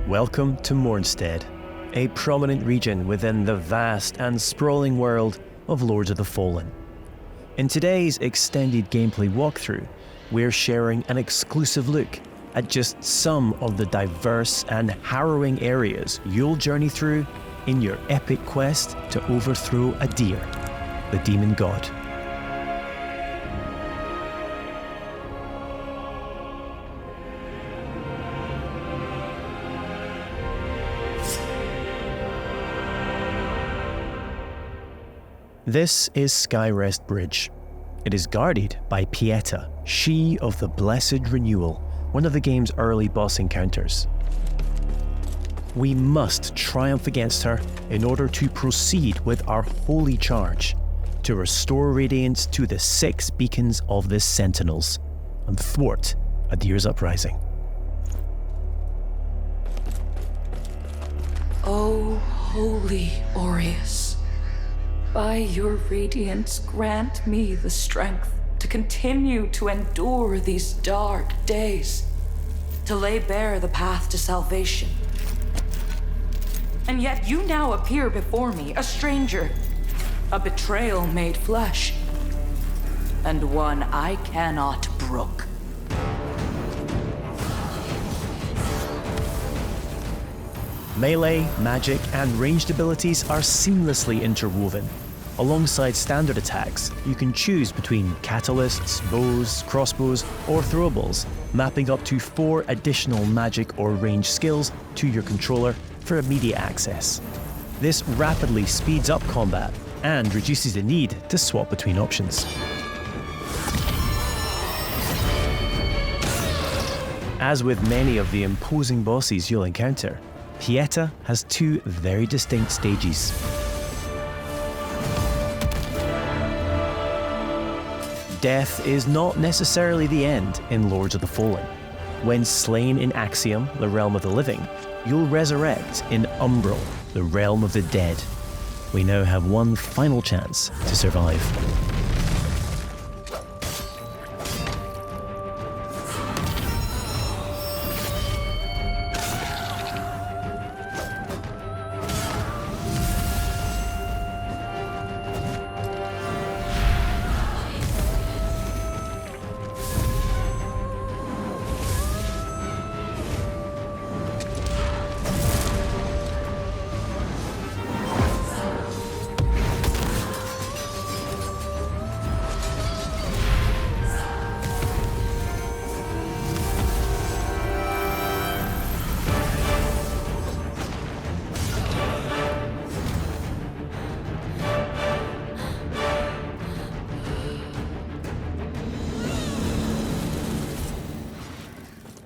Welcome to Mornstead, a prominent region within the vast and sprawling world of Lords of the Fallen. In today's extended gameplay walkthrough, we're sharing an exclusive look at just some of the diverse and harrowing areas you'll journey through in your epic quest to overthrow Adir, the demon god. This is Skyrest Bridge. It is guarded by Pieta, she of the Blessed Renewal, one of the game's early boss encounters. We must triumph against her in order to proceed with our holy charge, to restore radiance to the 6 beacons of the Sentinels, and thwart Adir's uprising. O holy Aureus, by your radiance grant me the strength to continue to endure these dark days, to lay bare the path to salvation. And yet you now appear before me, a stranger, a betrayal made flesh, and one I cannot brook. Melee, magic, and ranged abilities are seamlessly interwoven. Alongside standard attacks, you can choose between catalysts, bows, crossbows, or throwables, mapping up to 4 additional magic or range skills to your controller for immediate access. This rapidly speeds up combat and reduces the need to swap between options. As with many of the imposing bosses you'll encounter, Pieta has 2 very distinct stages. Death is not necessarily the end in Lords of the Fallen. When slain in Axiom, the realm of the living, you'll resurrect in Umbral, the realm of the dead. We now have one final chance to survive.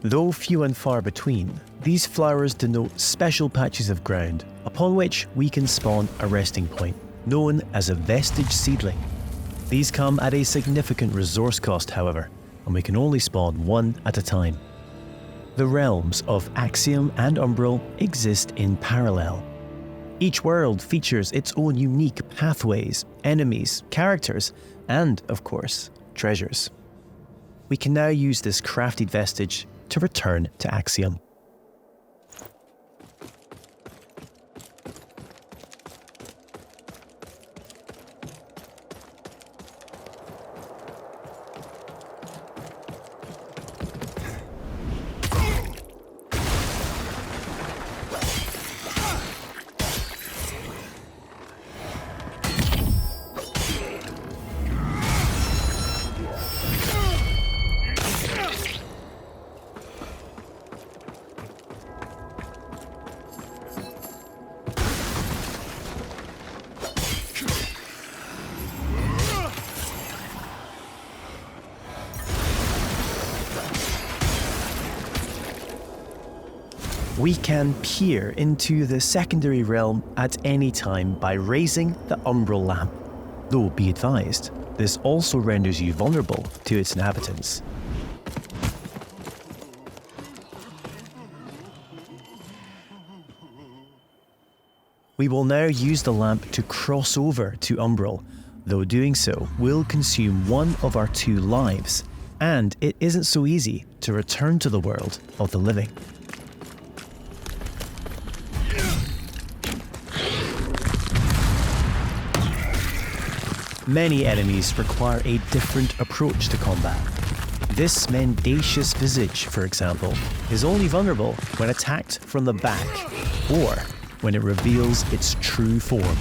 Though few and far between, these flowers denote special patches of ground upon which we can spawn a resting point, known as a vestige seedling. These come at a significant resource cost, however, and we can only spawn 1 at a time. The realms of Axiom and Umbral exist in parallel. Each world features its own unique pathways, enemies, characters, and, of course, treasures. We can now use this crafted vestige to return to Axiom. We can peer into the secondary realm at any time by raising the Umbral lamp. Though be advised, this also renders you vulnerable to its inhabitants. We will now use the lamp to cross over to Umbral, though doing so will consume 1 of our 2 lives, and it isn't so easy to return to the world of the living. Many enemies require a different approach to combat. This mendacious visage, for example, is only vulnerable when attacked from the back or when it reveals its true form.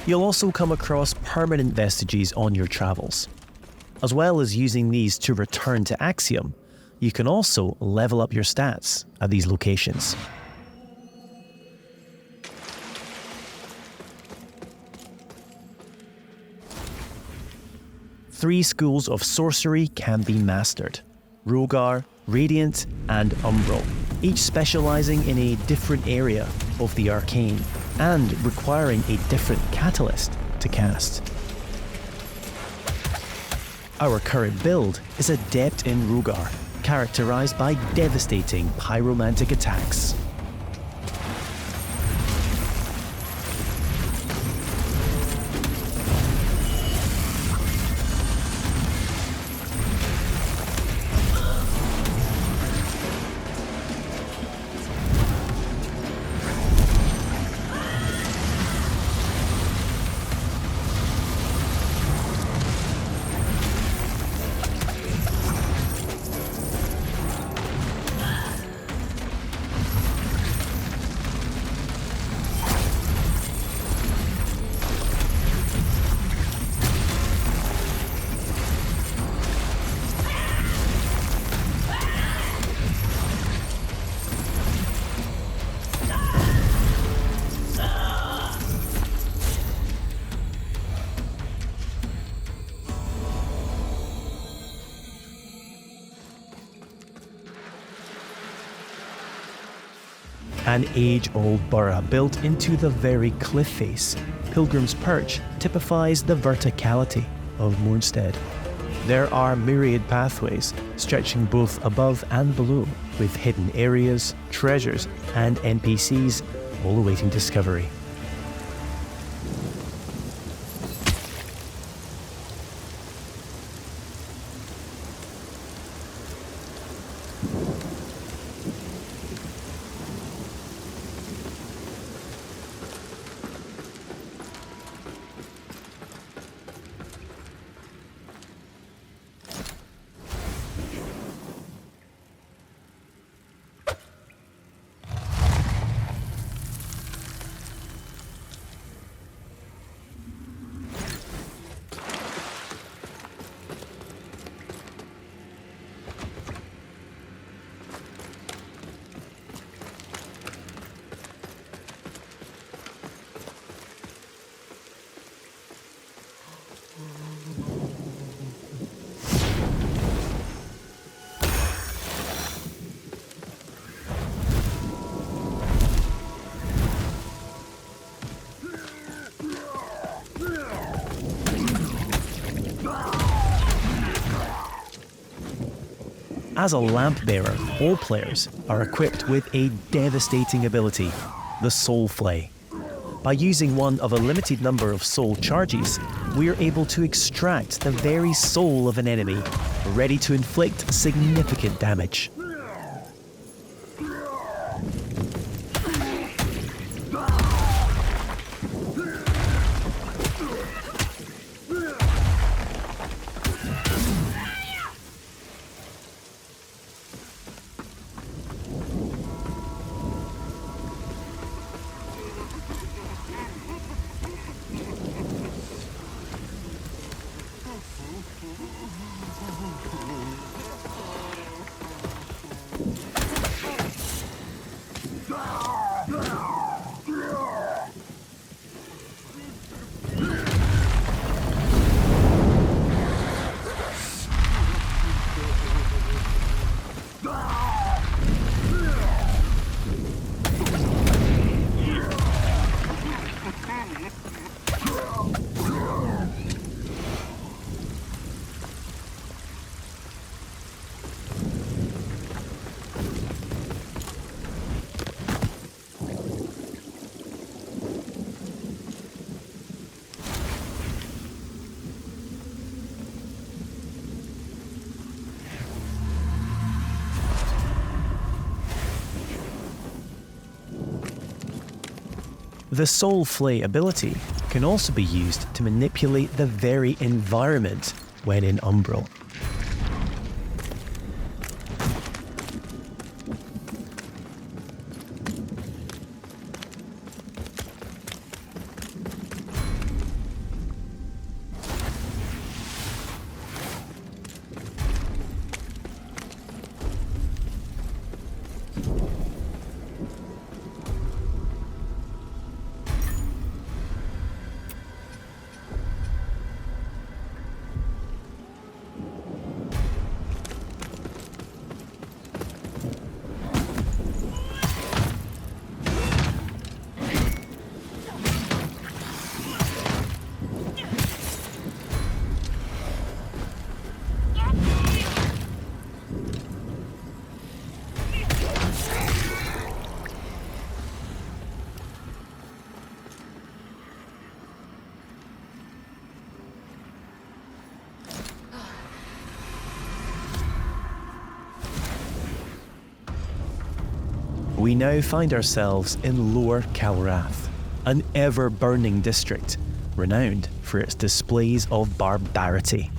You'll also come across permanent vestiges on your travels. As well as using these to return to Axiom, you can also level up your stats at these locations. Three schools of sorcery can be mastered: Rogar, Radiant, and Umbral, each specializing in a different area of the arcane and requiring a different catalyst to cast. Our current build is adept in Rogar, characterized by devastating pyromantic attacks. An age-old borough built into the very cliff face, Pilgrim's Perch typifies the verticality of Moonstead. There are myriad pathways stretching both above and below, with hidden areas, treasures, and NPCs all awaiting discovery. As a lamp bearer, all players are equipped with a devastating ability, the Soul Flay. By using one of a limited number of soul charges, we are able to extract the very soul of an enemy, ready to inflict significant damage. The soul flay ability can also be used to manipulate the very environment when in umbral. We now find ourselves in Lower Calrath, an ever-burning district renowned for its displays of barbarity.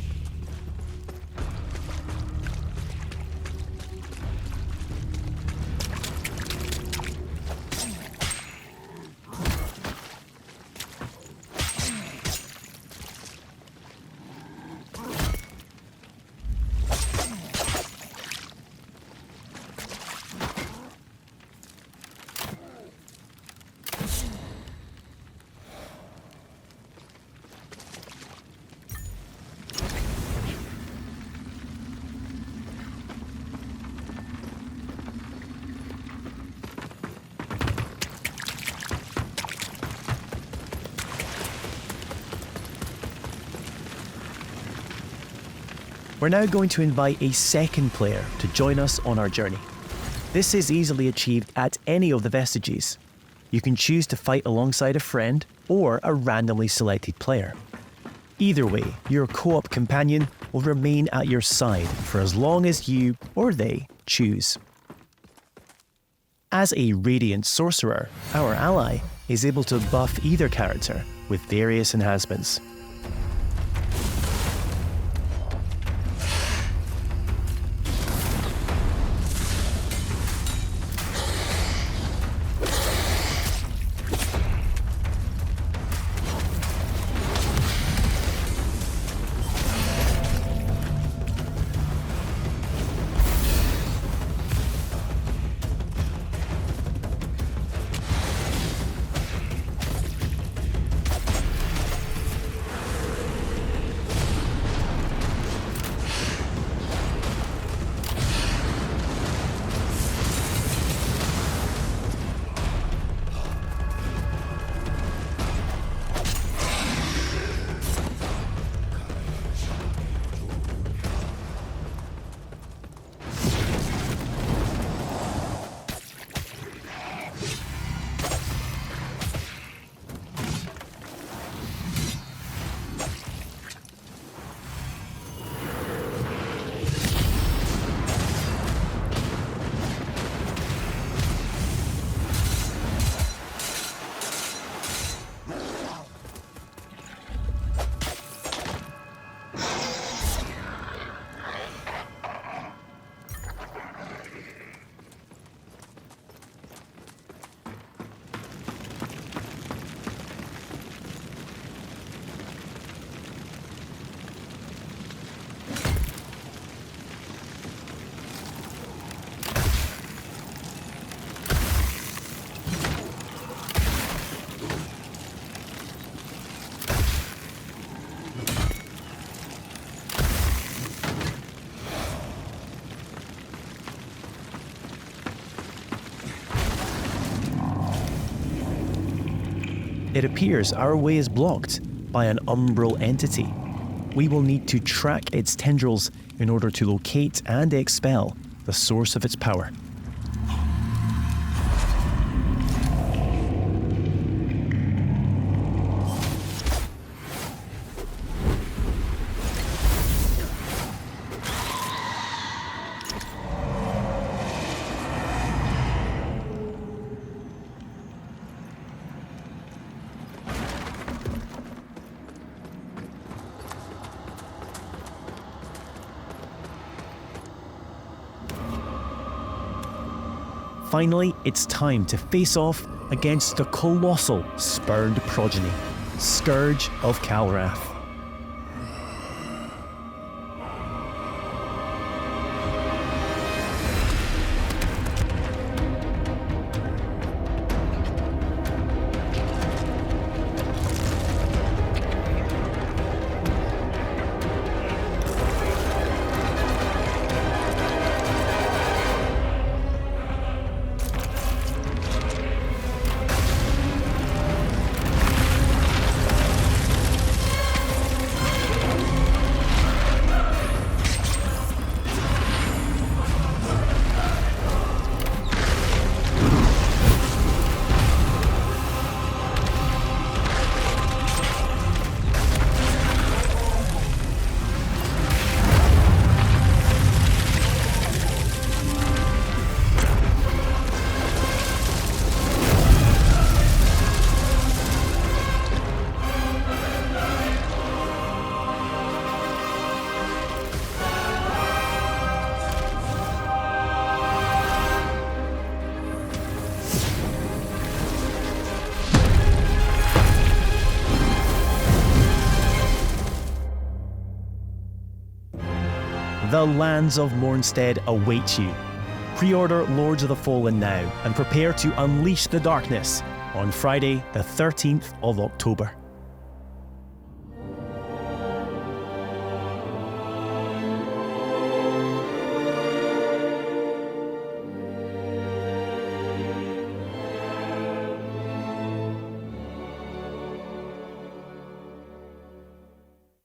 We're now going to invite a second player to join us on our journey. This is easily achieved at any of the vestiges. You can choose to fight alongside a friend or a randomly selected player. Either way, your co-op companion will remain at your side for as long as you or they choose. As a Radiant Sorcerer, our ally is able to buff either character with various enhancements. It appears our way is blocked by an umbral entity. We will need to track its tendrils in order to locate and expel the source of its power. finally, it's time to face off against the colossal spurned progeny, Scourge of Calrath. The lands of Mornstead await you. Pre-order Lords of the Fallen now and prepare to unleash the darkness on Friday the 13th of October.